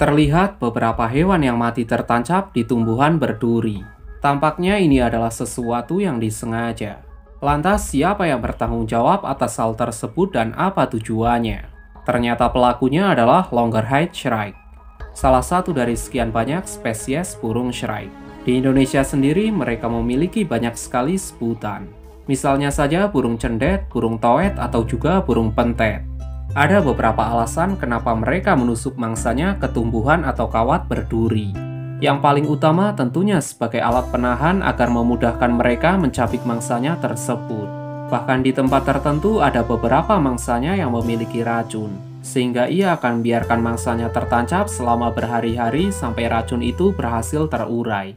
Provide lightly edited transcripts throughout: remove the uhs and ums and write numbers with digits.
Terlihat beberapa hewan yang mati tertancap di tumbuhan berduri. Tampaknya ini adalah sesuatu yang disengaja. Lantas siapa yang bertanggung jawab atas hal tersebut dan apa tujuannya? Ternyata pelakunya adalah longgerhead shrike, salah satu dari sekian banyak spesies burung shrike. Di Indonesia sendiri mereka memiliki banyak sekali sebutan. Misalnya saja burung cendet, burung towet, atau juga burung pentet. Ada beberapa alasan kenapa mereka menusuk mangsanya ke tumbuhan atau kawat berduri. Yang paling utama tentunya sebagai alat penahan agar memudahkan mereka mencapik mangsanya tersebut. Bahkan di tempat tertentu ada beberapa mangsanya yang memiliki racun, sehingga ia akan biarkan mangsanya tertancap selama berhari-hari sampai racun itu berhasil terurai.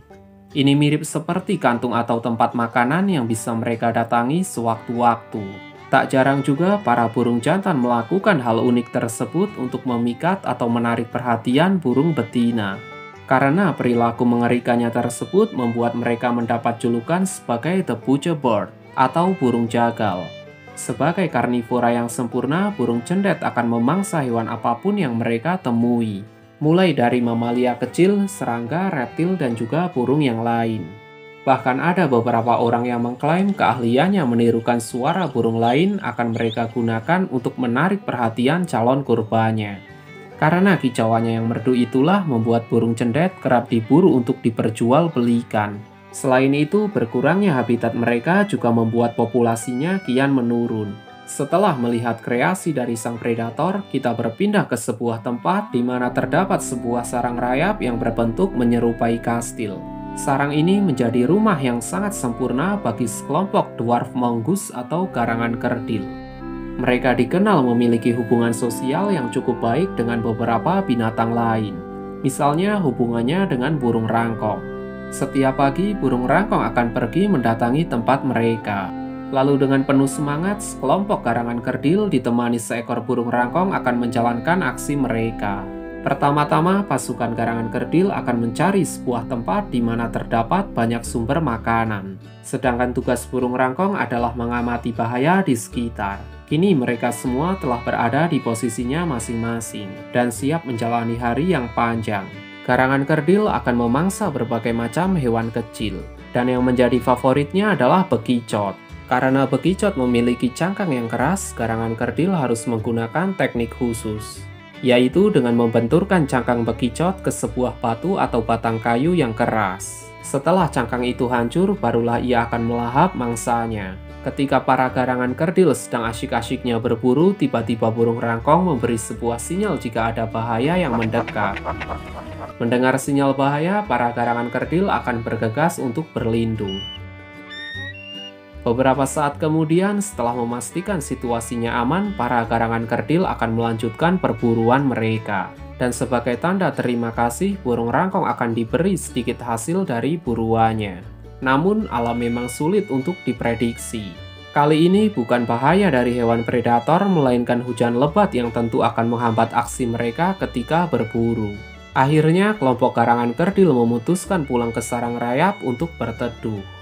Ini mirip seperti kantung atau tempat makanan yang bisa mereka datangi sewaktu-waktu. Tak jarang juga para burung jantan melakukan hal unik tersebut untuk memikat atau menarik perhatian burung betina. Karena perilaku mengerikannya tersebut membuat mereka mendapat julukan sebagai the butcher bird atau burung jagal. Sebagai karnivora yang sempurna, burung cendet akan memangsa hewan apapun yang mereka temui. Mulai dari mamalia kecil, serangga, reptil, dan juga burung yang lain. Bahkan ada beberapa orang yang mengklaim keahliannya menirukan suara burung lain akan mereka gunakan untuk menarik perhatian calon kurbannya. Karena kicauannya yang merdu itulah membuat burung cendet kerap diburu untuk diperjualbelikan. Selain itu, berkurangnya habitat mereka juga membuat populasinya kian menurun. Setelah melihat kreasi dari sang predator, kita berpindah ke sebuah tempat di mana terdapat sebuah sarang rayap yang berbentuk menyerupai kastil. Sarang ini menjadi rumah yang sangat sempurna bagi sekelompok dwarf mongoose atau garangan kerdil. Mereka dikenal memiliki hubungan sosial yang cukup baik dengan beberapa binatang lain. Misalnya hubungannya dengan burung rangkong. Setiap pagi, burung rangkong akan pergi mendatangi tempat mereka. Lalu dengan penuh semangat, sekelompok garangan kerdil ditemani seekor burung rangkong akan menjalankan aksi mereka. Pertama-tama, pasukan garangan kerdil akan mencari sebuah tempat di mana terdapat banyak sumber makanan. Sedangkan tugas burung rangkong adalah mengamati bahaya di sekitar. Kini mereka semua telah berada di posisinya masing-masing dan siap menjalani hari yang panjang. Garangan kerdil akan memangsa berbagai macam hewan kecil, dan yang menjadi favoritnya adalah bekicot. Karena bekicot memiliki cangkang yang keras, garangan kerdil harus menggunakan teknik khusus, yaitu dengan membenturkan cangkang bekicot ke sebuah batu atau batang kayu yang keras. Setelah cangkang itu hancur, barulah ia akan melahap mangsanya. Ketika para garangan kerdil sedang asyik-asyiknya berburu, tiba-tiba burung rangkong memberi sebuah sinyal jika ada bahaya yang mendekat. Mendengar sinyal bahaya, para garangan kerdil akan bergegas untuk berlindung. Beberapa saat kemudian, setelah memastikan situasinya aman, para garangan kerdil akan melanjutkan perburuan mereka. Dan sebagai tanda terima kasih, burung rangkong akan diberi sedikit hasil dari buruannya. Namun, alam memang sulit untuk diprediksi. Kali ini bukan bahaya dari hewan predator, melainkan hujan lebat yang tentu akan menghambat aksi mereka ketika berburu. Akhirnya, kelompok garangan kerdil memutuskan pulang ke sarang rayap untuk berteduh.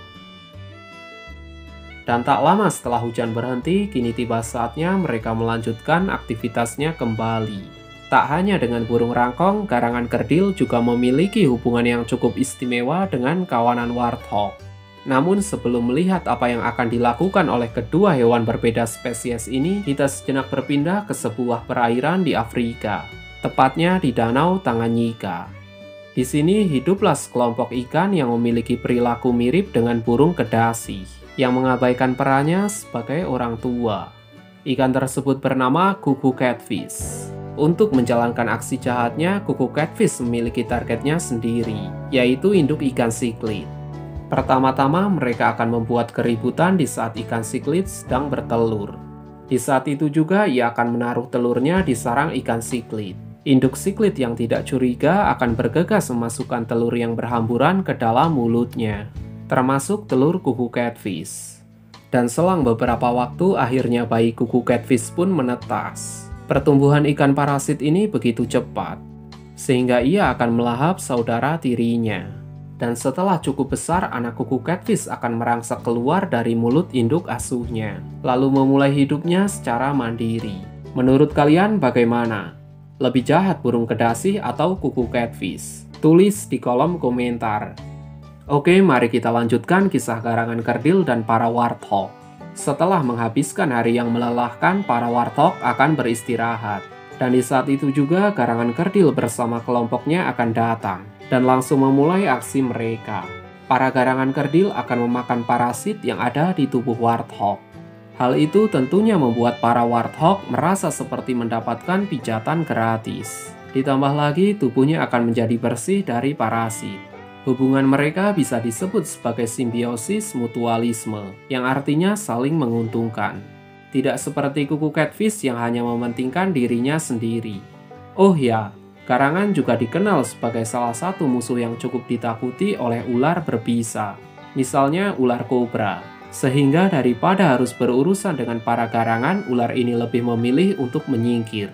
Dan tak lama setelah hujan berhenti, kini tiba saatnya mereka melanjutkan aktivitasnya kembali. Tak hanya dengan burung rangkong, garangan kerdil juga memiliki hubungan yang cukup istimewa dengan kawanan warthog. Namun sebelum melihat apa yang akan dilakukan oleh kedua hewan berbeda spesies ini, kita sejenak berpindah ke sebuah perairan di Afrika, tepatnya di Danau Tanganyika. Di sini hiduplah sekelompok ikan yang memiliki perilaku mirip dengan burung kedasi, yang mengabaikan perannya sebagai orang tua. Ikan tersebut bernama kuku catfish. Untuk menjalankan aksi jahatnya, kuku catfish memiliki targetnya sendiri, yaitu induk ikan siklid. Pertama-tama mereka akan membuat keributan di saat ikan siklid sedang bertelur. Di saat itu juga ia akan menaruh telurnya di sarang ikan siklid. Induk siklid yang tidak curiga akan bergegas memasukkan telur yang berhamburan ke dalam mulutnya, termasuk telur kuku catfish. Dan selang beberapa waktu, akhirnya bayi kuku catfish pun menetas. Pertumbuhan ikan parasit ini begitu cepat, sehingga ia akan melahap saudara tirinya. Dan setelah cukup besar, anak kuku catfish akan merangsak keluar dari mulut induk asuhnya, lalu memulai hidupnya secara mandiri. Menurut kalian bagaimana? Lebih jahat burung kedasi atau kuku catfish? Tulis di kolom komentar. Oke, mari kita lanjutkan kisah garangan kerdil dan para warthog. Setelah menghabiskan hari yang melelahkan, para warthog akan beristirahat. Dan di saat itu juga garangan kerdil bersama kelompoknya akan datang dan langsung memulai aksi mereka. Para garangan kerdil akan memakan parasit yang ada di tubuh warthog. Hal itu tentunya membuat para warthog merasa seperti mendapatkan pijatan gratis. Ditambah lagi tubuhnya akan menjadi bersih dari parasit. Hubungan mereka bisa disebut sebagai simbiosis mutualisme, yang artinya saling menguntungkan. Tidak seperti kuku catfish yang hanya mementingkan dirinya sendiri. Oh ya, garangan juga dikenal sebagai salah satu musuh yang cukup ditakuti oleh ular berbisa, misalnya ular kobra. Sehingga daripada harus berurusan dengan para garangan, ular ini lebih memilih untuk menyingkir.